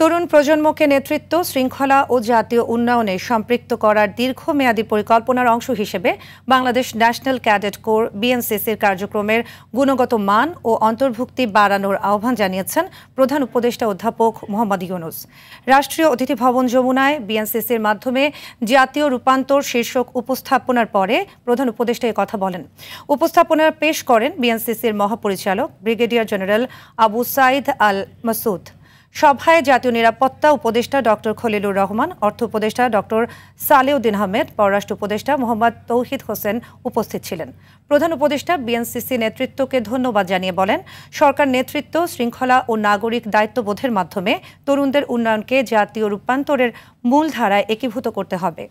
তরুণ প্রজন্মকে নেতৃত্ব, শৃঙ্খলা ও জাতীয় উন্নয়নে সম্পৃক্ত করার দীর্ঘমেয়াদী পরিকল্পনার অংশ হিসেবে বাংলাদেশ ন্যাশনাল ক্যাডেট কোর বিএনসিসির কার্যক্রমের গুণগত মান ও অন্তর্ভুক্তি বাড়ানোর আহ্বান জানিয়েছেন প্রধান উপদেষ্টা অধ্যাপক মোহাম্মদ ইউনূস। রাষ্ট্রীয় অতিথি ভবন যমুনায় বিএনসিসির মাধ্যমে জাতীয় রূপান্তর শীর্ষক উপস্থাপনার পরে প্রধান উপদেষ্টা এ কথা বলেন। উপস্থাপনা পেশ করেন বিএনসিসির মহাপরিচালক ব্রিগেডিয়ার জেনারেল আবু সাইদ আল মাসুদ। সভায় জাতীয় নিরাপত্তা উপদেষ্টা ডক্টর খলিলুর রহমান, অর্থ উপদেষ্টা ডক্টর সালেউদ্দিন আহমেদ, পররাষ্ট্র উপদেষ্টা মোহাম্মদ তৌহিদ হোসেন উপস্থিত ছিলেন। প্রধান উপদেষ্টা বিএনসিসি নেতৃত্বকে ধন্যবাদ জানিয়ে বলেন, সরকার নেতৃত্ব, শৃঙ্খলা ও নাগরিক দায়িত্ববোধের মাধ্যমে তরুণদের উন্নয়নকে জাতীয় রূপান্তরের মূলধারায় একীভূত করতে হবে।